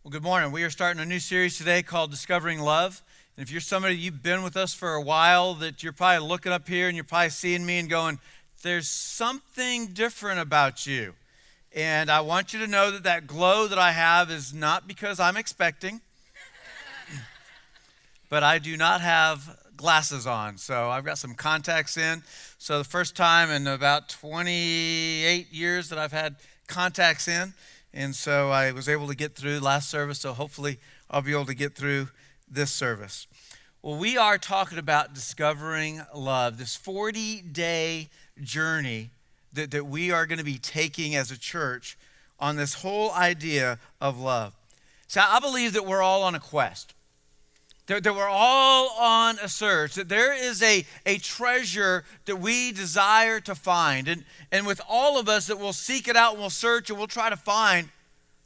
Well, good morning. We are starting a new series today called Discovering Love. And if you're somebody, you've been with us for a while, that you're probably looking up here and you're probably seeing me and going, there's something different about you. And I want you to know that that glow that I have is not because I'm expecting, but I do not have glasses on. So I've got some contacts in. So the first time in about 28 years that I've had contacts in. And so I was able to get through last service, so hopefully I'll be able to get through this service. Well, we are talking about discovering love, this 40-day journey that we are going to be taking as a church on this whole idea of love. So I believe that we're all on a quest, that we're all on a search, that there is a treasure that we desire to find. And with all of us, that we'll seek it out and we'll search and we'll try to find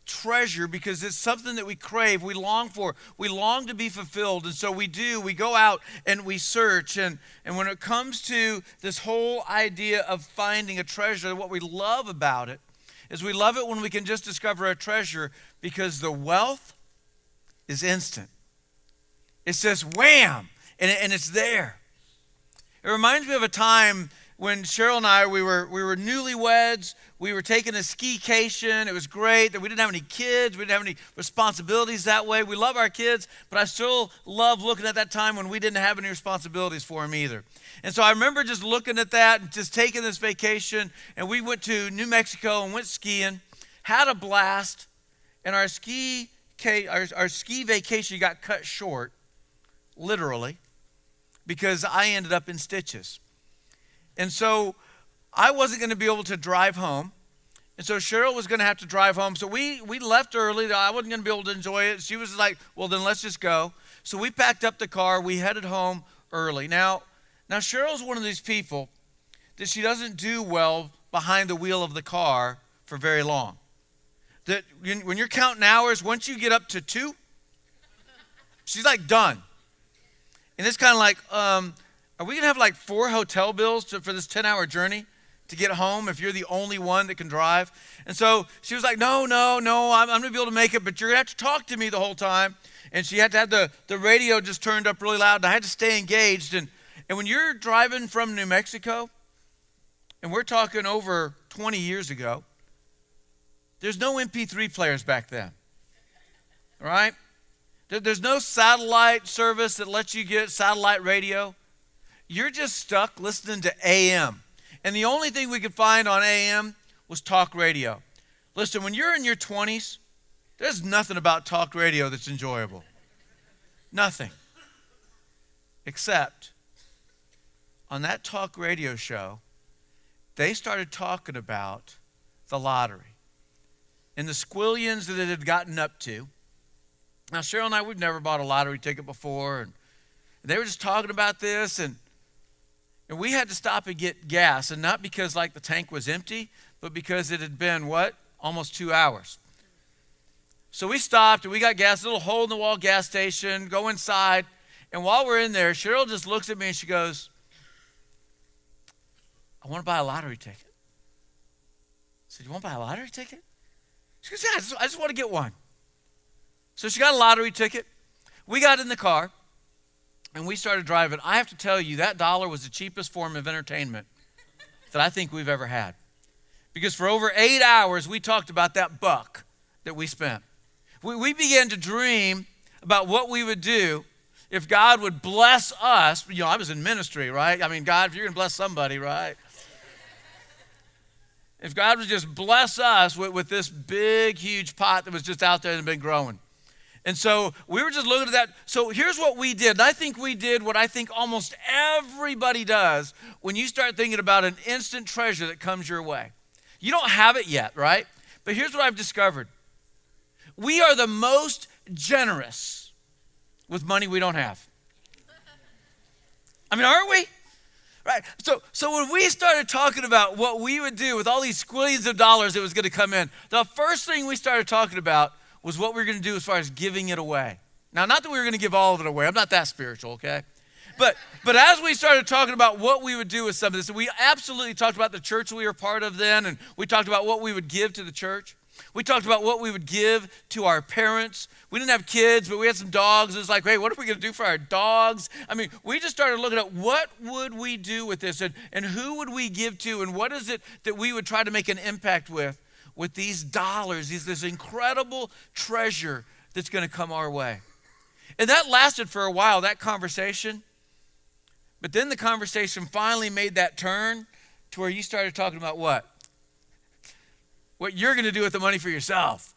treasure because it's something that we crave, we long for, we long to be fulfilled. And so we go out and we search. And when it comes to this whole idea of finding a treasure, what we love about it is we love it when we can just discover a treasure because the wealth is instant. It's just wham, and it's there. It reminds me of a time when Cheryl and I, we were newlyweds. We were taking a skication. It was great that we didn't have any kids. We didn't have any responsibilities that way. We love our kids, but I still love looking at that time when we didn't have any responsibilities for them either. And so I remember just looking at that and just taking this vacation, and we went to New Mexico and went skiing, had a blast, and our ski vacation got cut short, literally, because I ended up in stitches. And so I wasn't going to be able to drive home. And so Cheryl was going to have to drive home. So we left early. I wasn't going to be able to enjoy it. She was like, well, then let's just go. So we packed up the car. We headed home early. Now Cheryl's one of these people that she doesn't do well behind the wheel of the car for very long. That when you're counting hours, once you get up to 2, she's like done. And it's kind of like, are we going to have like 4 hotel bills for this 10-hour journey to get home if you're the only one that can drive? And so she was like, no, I'm going to be able to make it, but you're going to have to talk to me the whole time. And she had to have the radio just turned up really loud, and I had to stay engaged. And when you're driving from New Mexico, and we're talking over 20 years ago, there's no MP3 players back then, right? There's no satellite service that lets you get satellite radio. You're just stuck listening to AM. And the only thing we could find on AM was talk radio. Listen, when you're in your 20s, there's nothing about talk radio that's enjoyable. Nothing. Except on that talk radio show, they started talking about the lottery and the squillions that it had gotten up to. Now, Cheryl and I, we've never bought a lottery ticket before. And they were just talking about this, and we had to stop and get gas, and not because like the tank was empty, but because it had been, almost 2 hours. So we stopped and we got gas, a little hole in the wall gas station, go inside. And while we're in there, Cheryl just looks at me and she goes, I want to buy a lottery ticket. I said, you want to buy a lottery ticket? She goes, yeah, I just want to get one. So she got a lottery ticket. We got in the car. And we started driving. I have to tell you, that dollar was the cheapest form of entertainment that I think we've ever had. Because for over 8 hours, we talked about that buck that we spent. We began to dream about what we would do if God would bless us. I was in ministry, right? I mean, God, if you're going to bless somebody, right? If God would just bless us with this big, huge pot that was just out there and been growing. And so we were just looking at that. So here's what we did. And I think we did what I think almost everybody does when you start thinking about an instant treasure that comes your way. You don't have it yet, right? But here's what I've discovered. We are the most generous with money we don't have. I mean, aren't we? Right. So when we started talking about what we would do with all these squillions of dollars that was going to come in, the first thing we started talking about was what we were going to do as far as giving it away. Now, not that we were going to give all of it away. I'm not that spiritual, okay? But as we started talking about what we would do with some of this, we absolutely talked about the church we were part of then, and we talked about what we would give to the church. We talked about what we would give to our parents. We didn't have kids, but we had some dogs. It was like, hey, what are we going to do for our dogs? I mean, we just started looking at what would we do with this, and who would we give to, and what is it that we would try to make an impact with these dollars, this incredible treasure that's going to come our way. And that lasted for a while, that conversation. But then the conversation finally made that turn to where you started talking about what? What you're going to do with the money for yourself,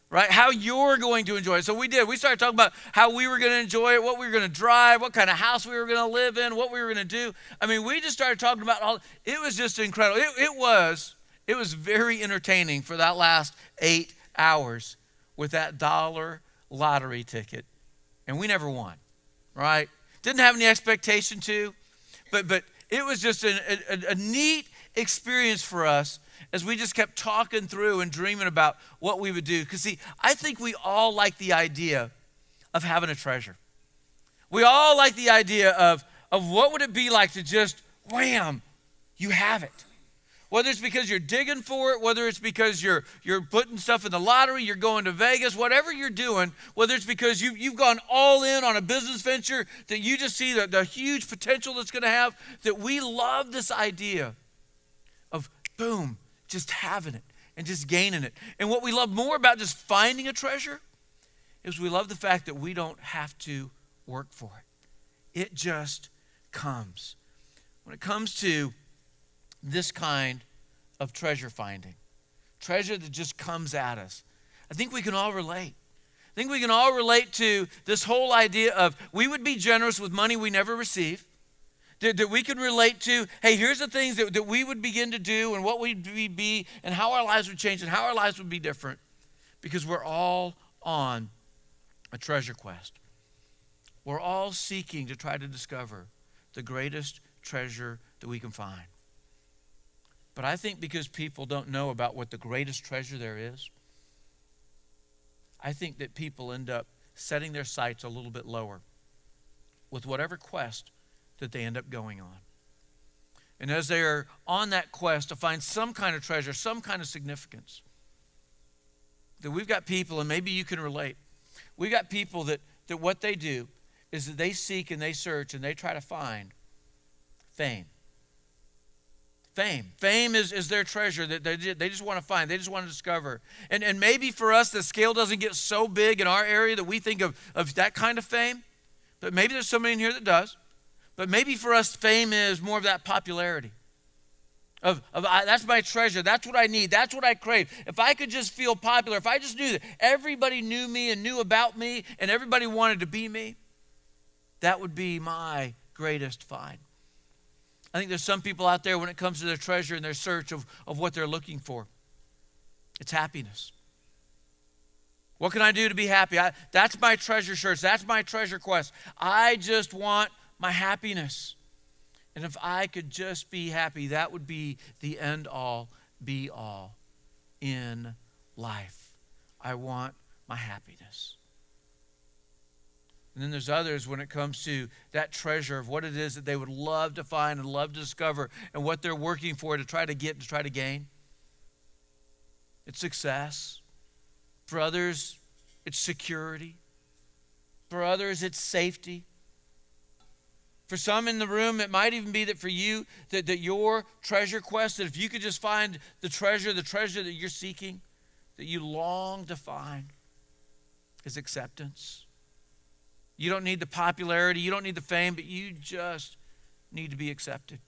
right? How you're going to enjoy it. So we did. We started talking about how we were going to enjoy it, what we were going to drive, what kind of house we were going to live in, what we were going to do. I mean, we just started talking about all. It was just incredible. It was very entertaining for that last 8 hours with that dollar lottery ticket. And we never won, right? Didn't have any expectation to, but it was just a neat experience for us as we just kept talking through and dreaming about what we would do. Because see, I think we all like the idea of having a treasure. We all like the idea of what would it be like to just, wham, you have it. Whether it's because you're digging for it, whether it's because you're putting stuff in the lottery, you're going to Vegas, whatever you're doing, whether it's because you've gone all in on a business venture that you just see the huge potential that's going to have, that we love this idea of, boom, just having it and just gaining it. And what we love more about just finding a treasure is we love the fact that we don't have to work for it. It just comes. When it comes to this kind of treasure finding, treasure that just comes at us, I think we can all relate. I think we can all relate to this whole idea of we would be generous with money we never receive. That we can relate to, hey, here's the things that we would begin to do and what we'd be and how our lives would change and how our lives would be different, because we're all on a treasure quest. We're all seeking to try to discover the greatest treasure that we can find. But I think because people don't know about what the greatest treasure there is, I think that people end up setting their sights a little bit lower with whatever quest that they end up going on. And as they are on that quest to find some kind of treasure, some kind of significance, that we've got people, and maybe you can relate, we've got people that what they do is that they seek and they search and they try to find fame. Fame is their treasure that they just want to find. They just want to discover. And maybe for us, the scale doesn't get so big in our area that we think of that kind of fame. But maybe there's somebody in here that does. But maybe for us, fame is more of that popularity. That's my treasure. That's what I need. That's what I crave. If I could just feel popular, if I just knew that everybody knew me and knew about me and everybody wanted to be me, that would be my greatest find. I think there's some people out there when it comes to their treasure and their search of what they're looking for. It's happiness. What can I do to be happy? That's my treasure search. That's my treasure quest. I just want my happiness. And if I could just be happy, that would be the end all, be all in life. I want my happiness. And then there's others when it comes to that treasure of what it is that they would love to find and love to discover and what they're working for to try to get, to try to gain. It's success. For others, it's security. For others, it's safety. For some in the room, it might even be that for you, that your treasure quest, that if you could just find the treasure that you're seeking, that you long to find, is acceptance. You don't need the popularity, you don't need the fame, but you just need to be accepted.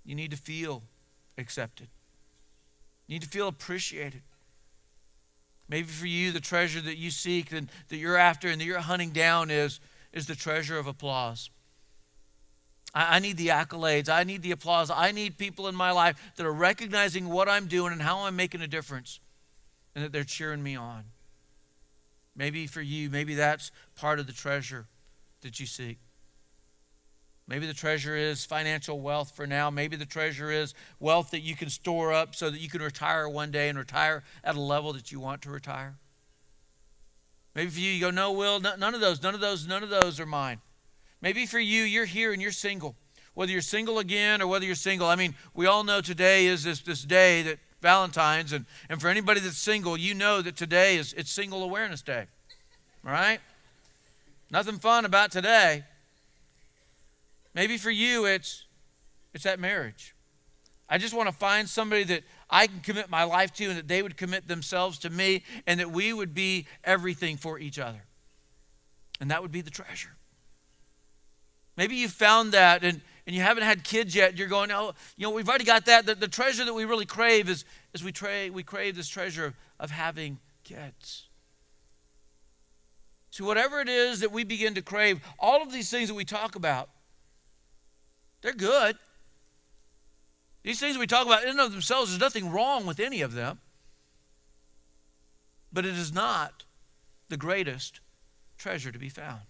You need to feel accepted. You need to feel appreciated. Maybe for you, the treasure that you seek and that you're after and that you're hunting down is the treasure of applause. I need the accolades. I need the applause. I need people in my life that are recognizing what I'm doing and how I'm making a difference and that they're cheering me on. Maybe for you, maybe that's part of the treasure that you seek. Maybe the treasure is financial wealth for now. Maybe the treasure is wealth that you can store up so that you can retire one day and retire at a level that you want to retire. Maybe for you go, no, Will, none of those are mine. Maybe for you, you're here and you're single. Whether you're single again or whether you're single. I mean, we all know today is this day that Valentine's. And for anybody that's single, you know that today it's Single Awareness Day. All right? Nothing fun about today. Maybe for you, it's that marriage. I just want to find somebody that I can commit my life to and that they would commit themselves to me and that we would be everything for each other. And that would be the treasure. Maybe you found that and you haven't had kids yet. You're going, oh, we've already got that. The treasure that we really crave is we crave this treasure of having kids. So whatever it is that we begin to crave, all of these things that we talk about, they're good. These things we talk about in and of themselves, there's nothing wrong with any of them. But it is not the greatest treasure to be found.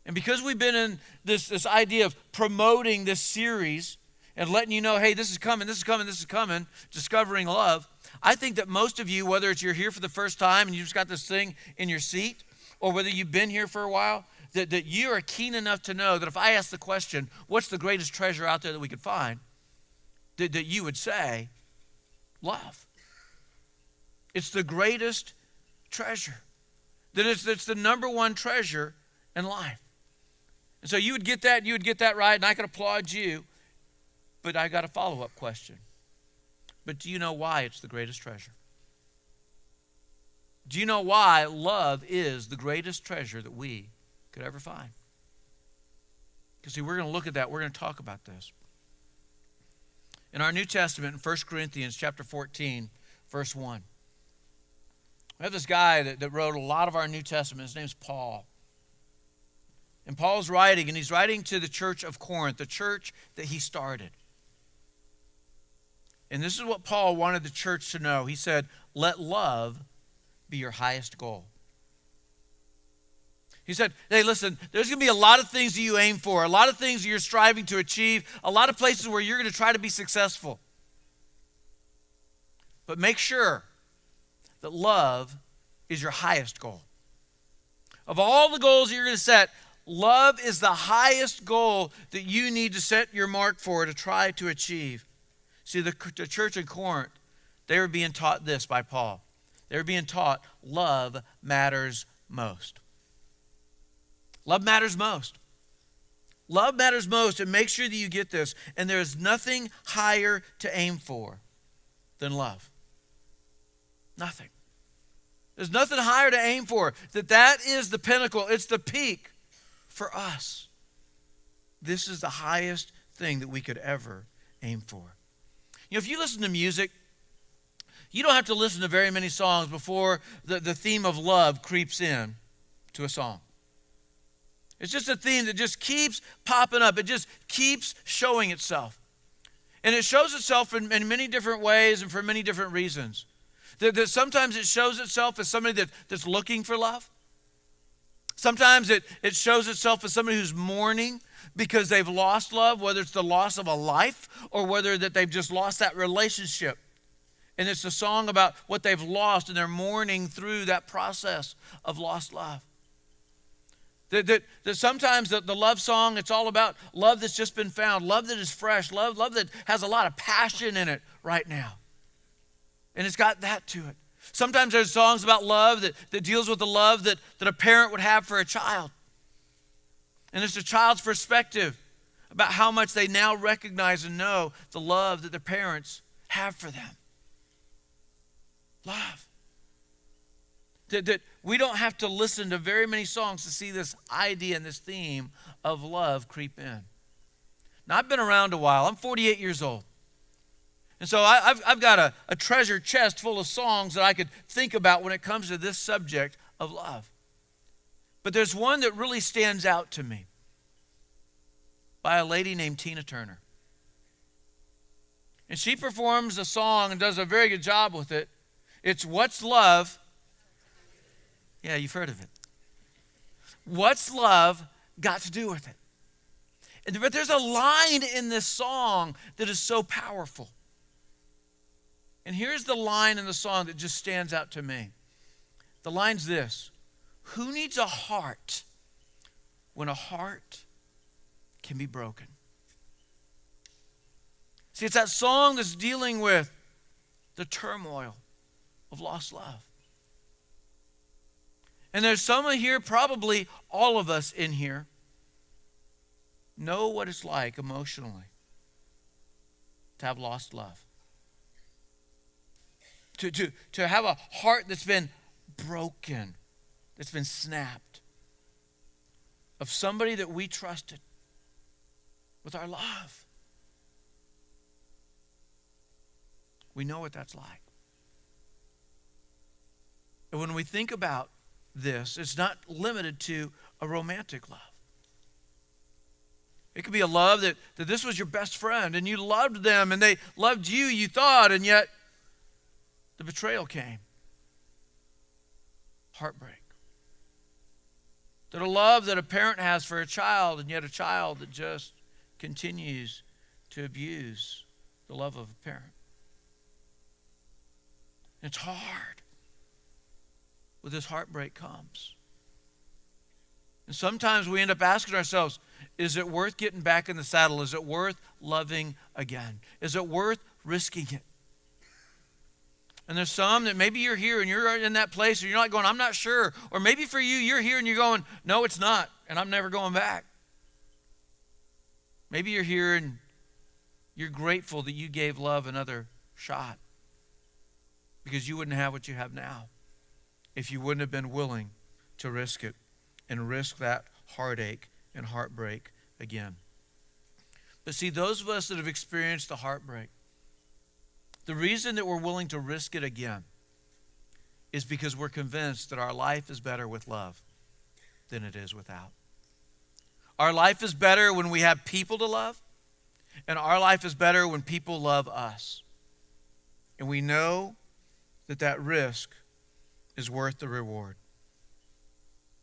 And because we've been in this idea of promoting this series and letting you know, hey, this is coming, discovering love, I think that most of you, whether it's you're here for the first time and you just got this thing in your seat, or whether you've been here for a while, that you are keen enough to know that if I ask the question, what's the greatest treasure out there that we could find, that you would say, love. It's the greatest treasure. That it's the number one treasure in life. And so you would get that right, and I can applaud you. But I got a follow-up question. But do you know why it's the greatest treasure? Do you know why love is the greatest treasure that we could ever find? Because see, we're going to look at that. We're going to talk about this. In our New Testament, in 1 Corinthians chapter 14, verse 1. We have this guy that wrote a lot of our New Testament. His name's Paul. And Paul's writing, and he's writing to the church of Corinth, the church that he started. And this is what Paul wanted the church to know. He said, let love be your highest goal. He said, hey, listen, there's going to be a lot of things that you aim for, a lot of things that you're striving to achieve, a lot of places where you're going to try to be successful. But make sure that love is your highest goal. Of all the goals that you're going to set, love is the highest goal that you need to set your mark for to try to achieve. See, the church in Corinth, they were being taught this by Paul. They were being taught love matters most. Love matters most. Love matters most, and make sure that you get this. And there is nothing higher to aim for than love. Nothing. There's nothing higher to aim for. That is the pinnacle. It's the peak for us. This is the highest thing that we could ever aim for. If you listen to music, you don't have to listen to very many songs before the theme of love creeps in to a song. It's just a theme that just keeps popping up. It just keeps showing itself. And it shows itself in many different ways and for many different reasons. That sometimes it shows itself as somebody that's looking for love. Sometimes it shows itself as somebody who's mourning because they've lost love, whether it's the loss of a life or whether that they've just lost that relationship. And it's a song about what they've lost and they're mourning through that process of lost love. That sometimes the love song, it's all about love that's just been found, love that is fresh, love that has a lot of passion in it right now. And it's got that to it. Sometimes there's songs about love that deals with the love that a parent would have for a child. And it's the child's perspective about how much they now recognize and know the love that their parents have for them. Love. That we don't have to listen to very many songs to see this idea and this theme of love creep in. Now, I've been around a while. I'm 48 years old. And so I've got a treasure chest full of songs that I could think about when it comes to this subject of love. But there's one that really stands out to me by a lady named Tina Turner. And she performs a song and does a very good job with it. It's What's Love? Yeah, you've heard of it. What's love got to do with it? But there's a line in this song that is so powerful. And here's the line in the song that just stands out to me. The line's this: who needs a heart when a heart can be broken? See, it's that song that's dealing with the turmoil of lost love. And there's some here, probably all of us in here, know what it's like emotionally to have lost love. To have a heart that's been broken, that's been snapped, of somebody that we trusted with our love. We know what that's like. And when we think about this, it's not limited to a romantic love. It could be a love that this was your best friend and you loved them and they loved you, you thought, and yet the betrayal came. Heartbreak. That a love that a parent has for a child, and yet a child that just continues to abuse the love of a parent. It's hard. With this heartbreak comes. And sometimes we end up asking ourselves, is it worth getting back in the saddle? Is it worth loving again? Is it worth risking it? And there's some that maybe you're here and you're in that place and you're not going, I'm not sure. Or maybe for you, you're here and you're going, no, it's not, and I'm never going back. Maybe you're here and you're grateful that you gave love another shot because you wouldn't have what you have now if you wouldn't have been willing to risk it and risk that heartache and heartbreak again. But see, those of us that have experienced the heartbreak, the reason that we're willing to risk it again is because we're convinced that our life is better with love than it is without. Our life is better when we have people to love, and our life is better when people love us. And we know that risk is worth the reward.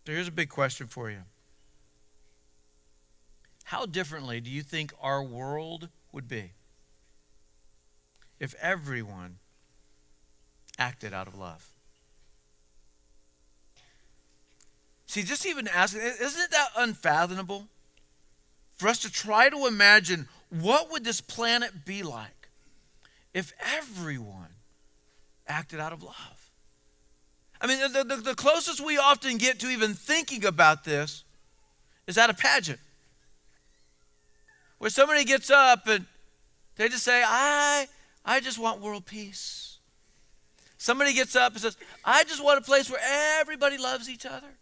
So here's a big question for you. How differently do you think our world would be if everyone acted out of love? See, just even asking, isn't that unfathomable? For us to try to imagine what would this planet be like if everyone acted out of love. I mean, the closest we often get to even thinking about this is at a pageant, where somebody gets up and they just say, I just want world peace. Somebody gets up and says, I just want a place where everybody loves each other.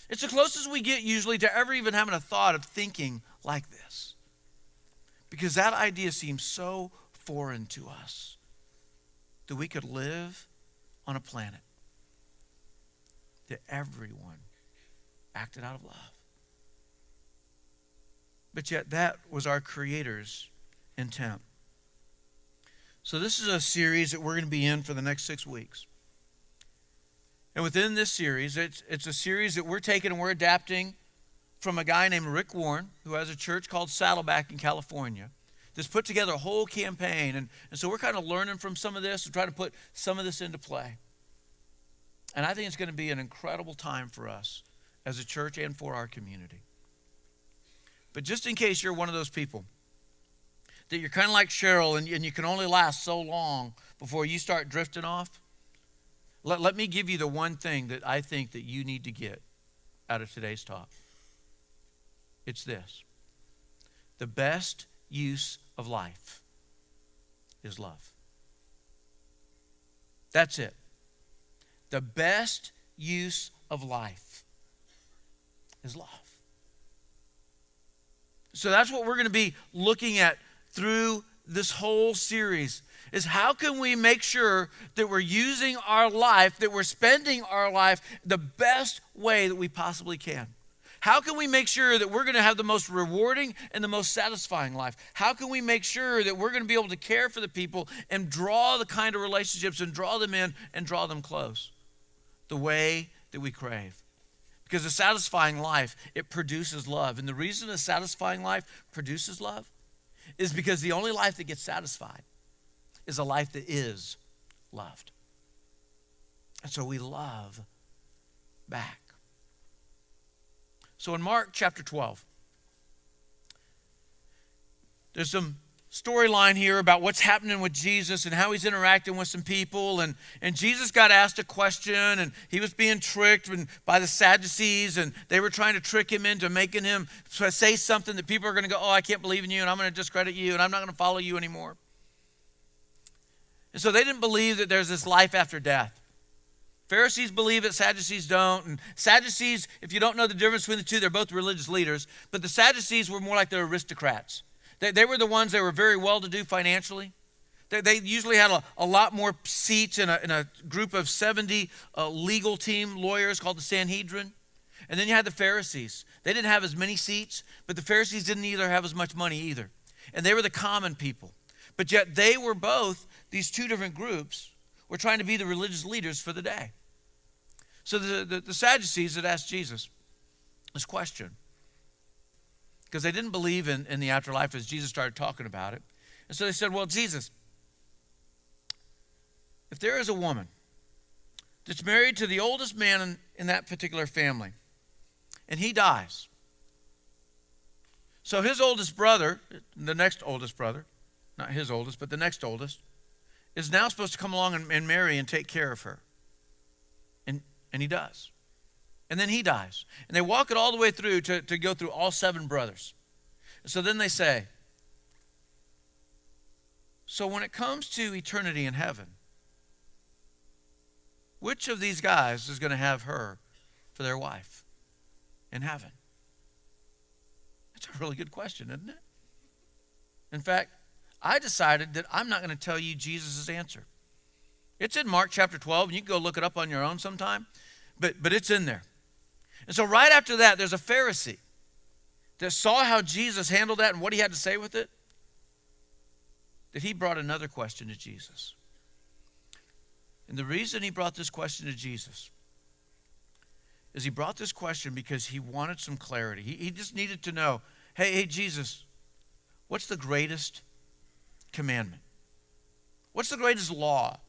It's the closest we get usually to ever even having a thought of thinking like this. Because that idea seems so foreign to us that we could live on a planet that everyone acted out of love. But yet that was our Creator's intent. So this is a series that we're going to be in for the next 6 weeks. And within this series, it's a series that we're taking and we're adapting from a guy named Rick Warren, who has a church called Saddleback in California, that's put together a whole campaign. And so we're kind of learning from some of this and trying to put some of this into play. And I think it's going to be an incredible time for us as a church and for our community. But just in case you're one of those people that you're kind of like Cheryl and you can only last so long before you start drifting off, let me give you the one thing that I think that you need to get out of today's talk. It's this. The best use of life is love. That's it. The best use of life is love. So that's what we're going to be looking at through this whole series, is how can we make sure that we're using our life, that we're spending our life the best way that we possibly can? How can we make sure that we're going to have the most rewarding and the most satisfying life? How can we make sure that we're going to be able to care for the people and draw the kind of relationships and draw them in and draw them close the way that we crave? Because a satisfying life, it produces love. And the reason a satisfying life produces love is because the only life that gets satisfied is a life that is loved. And so we love back. So in Mark chapter 12, there's some storyline here about what's happening with Jesus and how he's interacting with some people. And Jesus got asked a question, and he was being tricked by the Sadducees, and they were trying to trick him into making him say something that people are going to go, oh, I can't believe in you, and I'm going to discredit you, and I'm not going to follow you anymore. And so they didn't believe that there's this life after death. Pharisees believe it, Sadducees don't. And Sadducees, if you don't know the difference between the two, they're both religious leaders, but the Sadducees were more like the aristocrats. They were the ones that were very well-to-do financially. They usually had a lot more seats in a group of 70 legal team lawyers called the Sanhedrin. And then you had the Pharisees. They didn't have as many seats, but the Pharisees didn't either have as much money either. And they were the common people. But yet they were both, these two different groups, were trying to be the religious leaders for the day. So the Sadducees had asked Jesus this question, because they didn't believe in the afterlife as Jesus started talking about it. And so they said, well, Jesus, if there is a woman that's married to the oldest man in that particular family, and he dies, so his oldest brother, the next oldest brother, not his oldest, but the next oldest, is now supposed to come along and marry and take care of her. And he does. And then he dies. And they walk it all the way through to go through all 7 brothers. So then they say, so when it comes to eternity in heaven, which of these guys is going to have her for their wife in heaven? That's a really good question, isn't it? In fact, I decided that I'm not going to tell you Jesus' answer. It's in Mark chapter 12, and you can go look it up on your own sometime, but it's in there. And so right after that, there's a Pharisee that saw how Jesus handled that and what he had to say with it, that he brought another question to Jesus. And the reason he brought this question to Jesus is he brought this question because he wanted some clarity. He just needed to know, hey, Jesus, what's the greatest commandment? What's the greatest law?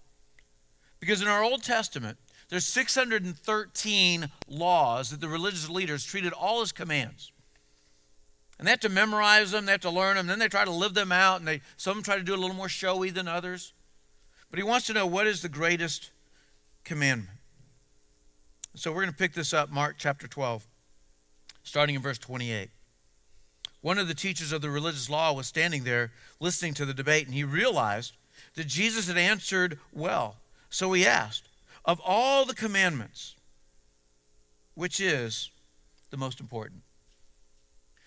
Because in our Old Testament, there's 613 laws that the religious leaders treated all as commands. And they have to memorize them, they have to learn them, then they try to live them out, and some of them try to do it a little more showy than others. But he wants to know, what is the greatest commandment? So we're going to pick this up, Mark chapter 12, starting in verse 28. One of the teachers of the religious law was standing there listening to the debate, and he realized that Jesus had answered well. So he asked, of all the commandments, which is the most important?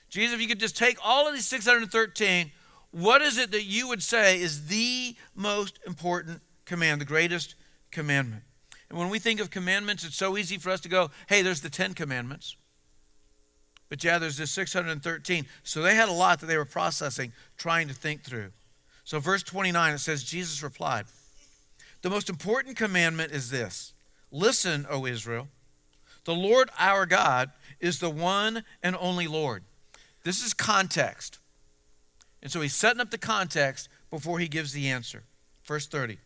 Jesus, if you could just take all of these 613, what is it that you would say is the most important command, the greatest commandment? And when we think of commandments, it's so easy for us to go, hey, there's the 10 commandments. But yeah, there's this 613. So they had a lot that they were processing, trying to think through. So verse 29, it says, Jesus replied, the most important commandment is this. Listen, O Israel, the Lord our God is the one and only Lord. This is context. And so he's setting up the context before he gives the answer. Verse 30.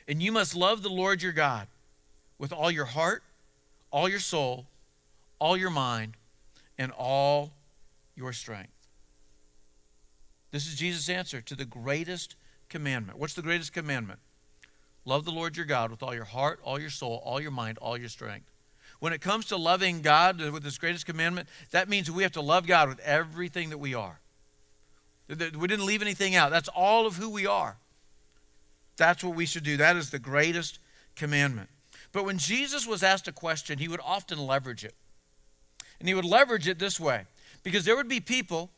And you must love the Lord your God with all your heart, all your soul, all your mind, and all your strength. This is Jesus' answer to the greatest commandment. What's the greatest commandment? Love the Lord your God with all your heart, all your soul, all your mind, all your strength. When it comes to loving God with this greatest commandment, that means we have to love God with everything that we are. We didn't leave anything out. That's all of who we are. That's what we should do. That is the greatest commandment. But when Jesus was asked a question, he would often leverage it. And he would leverage it this way. Because there would be people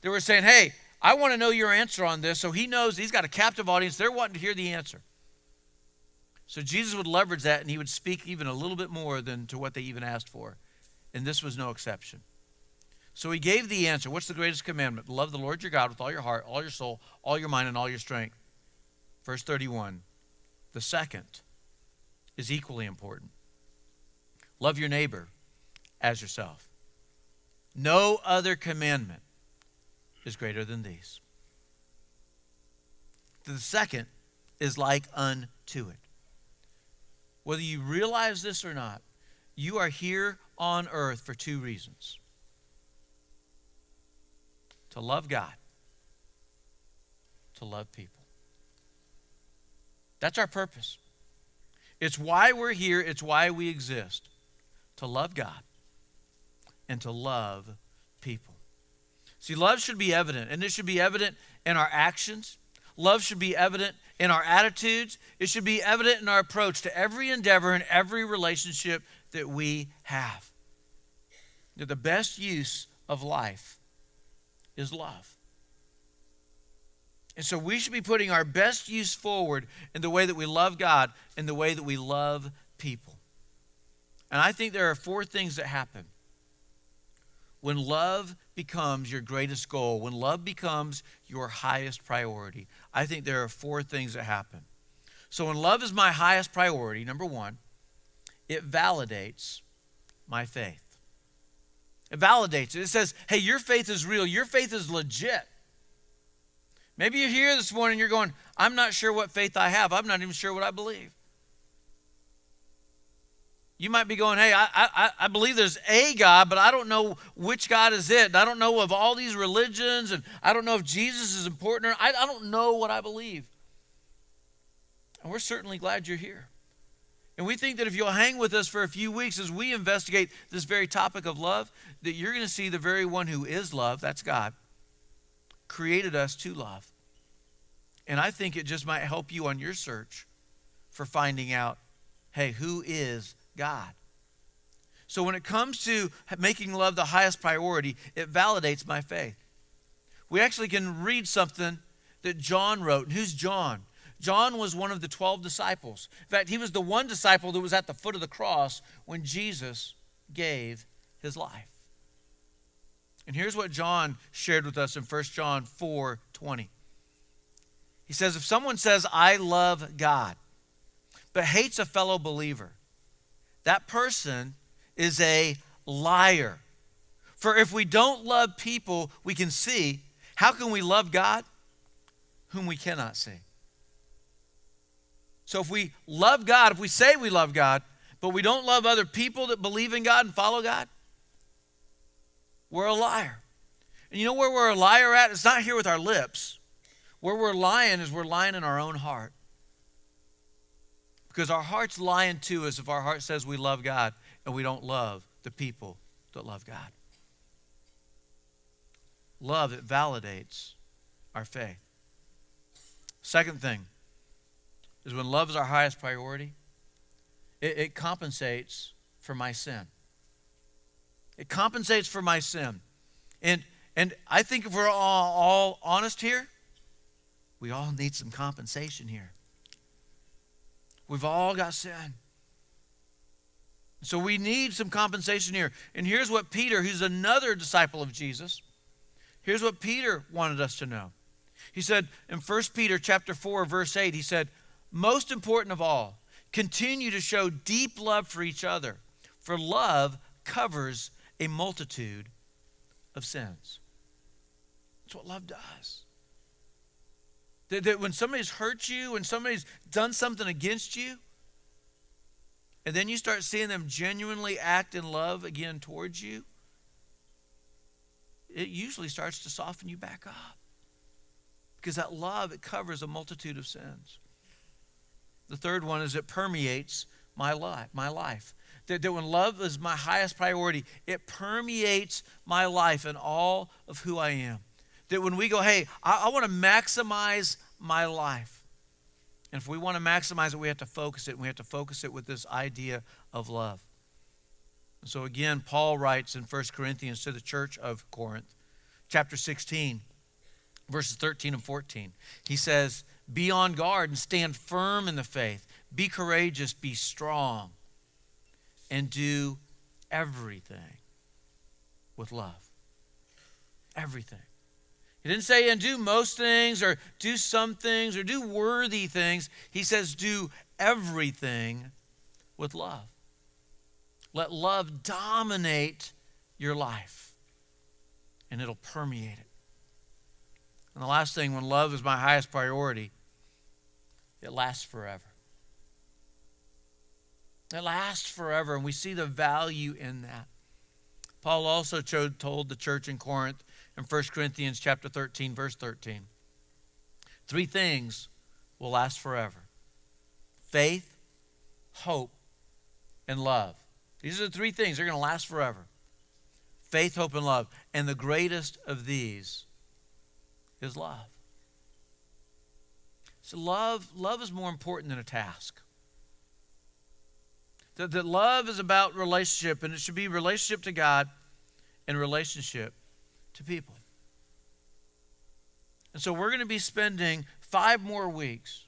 that were saying, hey, I want to know your answer on this. So he knows he's got a captive audience. They're wanting to hear the answer. So Jesus would leverage that, and he would speak even a little bit more than to what they even asked for. And this was no exception. So he gave the answer. What's the greatest commandment? Love the Lord your God with all your heart, all your soul, all your mind, and all your strength. Verse 31. The second is equally important. Love your neighbor as yourself. No other commandment is greater than these. The second is like unto it. Whether you realize this or not, you are here on earth for 2 reasons. To love God to love people. That's our purpose. It's why we're here. It's why we exist. To love God and to love people. See, love should be evident, and it should be evident in our actions. Love should be evident in our attitudes. It should be evident in our approach to every endeavor and every relationship that we have. That the best use of life is love. And so we should be putting our best use forward in the way that we love God and the way that we love people. And I think there are 4 things that happen when love becomes your greatest goal, when love becomes your highest priority. I think there are 4 things that happen. So when love is my highest priority, number 1, it validates my faith. It validates it. It says, hey, your faith is real. Your faith is legit. Maybe you're here this morning and you're going, I'm not sure what faith I have. I'm not even sure what I believe. You might be going, hey, I believe there's a God, but I don't know which God is it. I don't know of all these religions, and I don't know if Jesus is important. I don't know what I believe. And we're certainly glad you're here. And we think that if you'll hang with us for a few weeks as we investigate this very topic of love, that you're going to see the very one who is love, that's God, created us to love. And I think it just might help you on your search for finding out, hey, who is God? So when it comes to making love the highest priority, it validates my faith. We actually can read something that John wrote. And who's John? John was one of the 12 disciples. In fact, he was the one disciple that was at the foot of the cross when Jesus gave his life. And here's what John shared with us in 1 John 4:20. He says, if someone says, I love God, but hates a fellow believer, that person is a liar. For if we don't love people we can see, how can we love God whom we cannot see? So if we love God, if we say we love God, but we don't love other people that believe in God and follow God, we're a liar. And you know where we're a liar at? It's not here with our lips. Where we're lying is we're lying in our own heart. Because our heart's lying to us if our heart says we love God and we don't love the people that love God. Love, it validates our faith. Second thing is when love is our highest priority, it compensates for my sin. It compensates for my sin. And I think if we're all honest here, we all need some compensation here. We've all got sin. So we need some compensation here. And here's what Peter, who's another disciple of Jesus, here's what Peter wanted us to know. He said in 1 Peter chapter 4, verse 8, he said, most important of all, continue to show deep love for each other, for love covers a multitude of sins. That's what love does. That when somebody's hurt you, when somebody's done something against you, and then you start seeing them genuinely act in love again towards you, it usually starts to soften you back up. Because that love, it covers a multitude of sins. The third one is it permeates my life. That when love is my highest priority, it permeates my life and all of who I am. That when we go, hey, I want to maximize my life. And if we want to maximize it, we have to focus it. And we have to focus it with this idea of love. And so again, Paul writes in 1 Corinthians to the church of Corinth, chapter 16, verses 13 and 14. He says, be on guard and stand firm in the faith. Be courageous, be strong, and do everything with love. Everything. He didn't say, and do most things, or do some things, or do worthy things. He says, do everything with love. Let love dominate your life, and it'll permeate it. And the last thing, when love is my highest priority, it lasts forever. It lasts forever, and we see the value in that. Paul also told the church in Corinth in 1 Corinthians chapter 13, verse 13, Three things will last forever: faith, hope, and love. These are the three things. They're going to last forever. Faith, hope, and love. And the greatest of these is love. So love is more important than a task. That love is about relationship, and it should be relationship to God and relationship to people. And so we're going to be spending 5 more weeks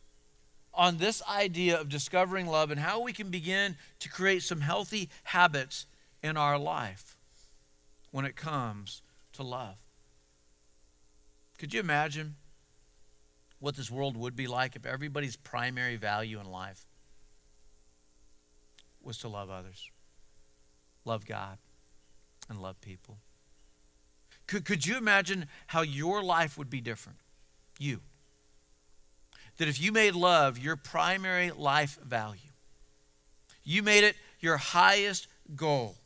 on this idea of discovering love and how we can begin to create some healthy habits in our life when it comes to love. Could you imagine what this world would be like if everybody's primary value in life was to love others, love God, and love people? Could you imagine how your life would be different? You. That if you made love your primary life value, you made it your highest goal,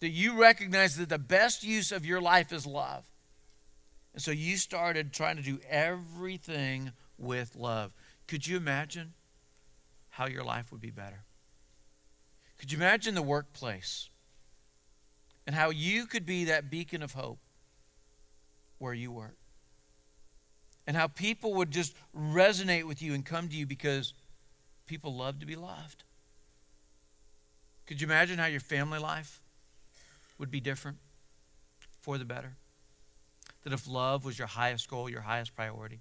that you recognize that the best use of your life is love. And so you started trying to do everything with love. Could you imagine how your life would be better? Could you imagine the workplace and how you could be that beacon of hope where you work? And how people would just resonate with you and come to you because people love to be loved. Could you imagine how your family life would be different for the better? That if love was your highest goal, your highest priority,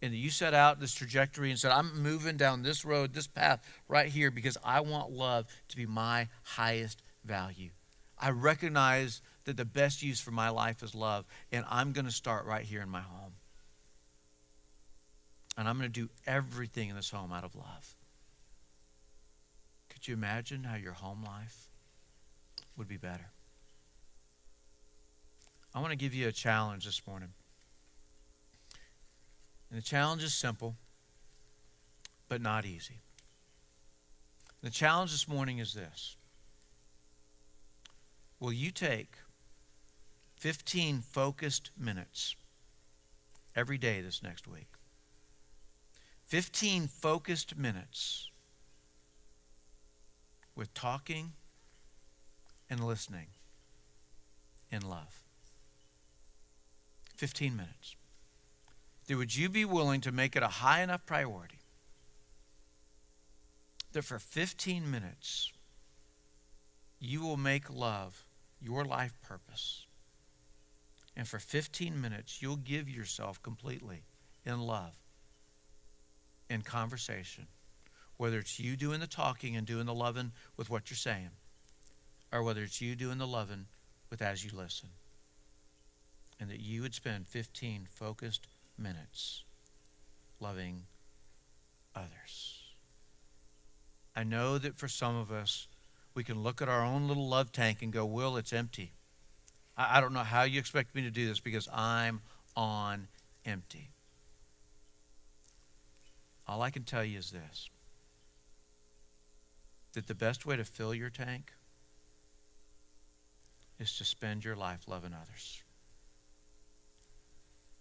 and that you set out this trajectory and said, I'm moving down this road, this path right here because I want love to be my highest value. I recognize that the best use for my life is love, and I'm going to start right here in my home. And I'm going to do everything in this home out of love. Could you imagine how your home life would be better? I want to give you a challenge this morning. And the challenge is simple, but not easy. The challenge this morning is this. Will you take 15 focused minutes every day this next week? 15 focused minutes with talking and listening in love. 15 minutes. Would you be willing to make it a high enough priority that for 15 minutes you will make love your life purpose, and for 15 minutes you'll give yourself completely in love, in conversation, whether it's you doing the talking and doing the loving with what you're saying, or whether it's you doing the loving with as you listen, and that you would spend 15 focused minutes loving others. I know that for some of us, we can look at our own little love tank and go, Will, it's empty. I don't know how you expect me to do this because I'm on empty. All I can tell you is this, that the best way to fill your tank is to spend your life loving others.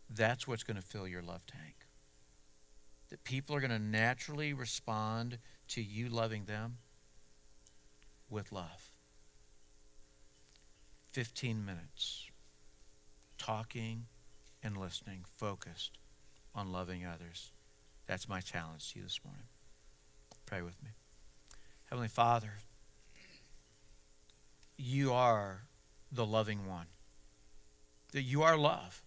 That's what's going to fill your love tank. That people are going to naturally respond to you loving them with love. 15 minutes talking and listening, focused on loving others. That's my challenge to you this morning. Pray with me. Heavenly Father, you are the loving one. That you are love.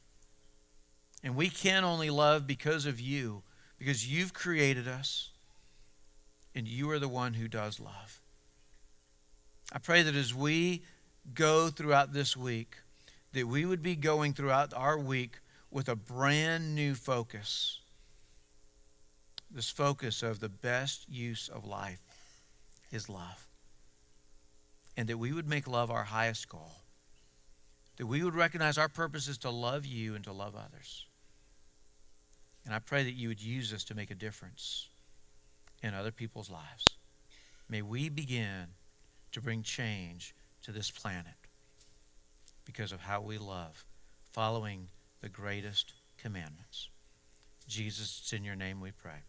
And we can only love because of you, because you've created us, and you are the one who does love. I pray that as we go throughout this week, that we would be going throughout our week with a brand new focus. This focus of the best use of life is love. And that we would make love our highest goal. That we would recognize our purpose is to love you and to love others. And I pray that you would use us to make a difference in other people's lives. May we begin to bring change to this planet because of how we love following the greatest commandments. Jesus, it's in your name we pray.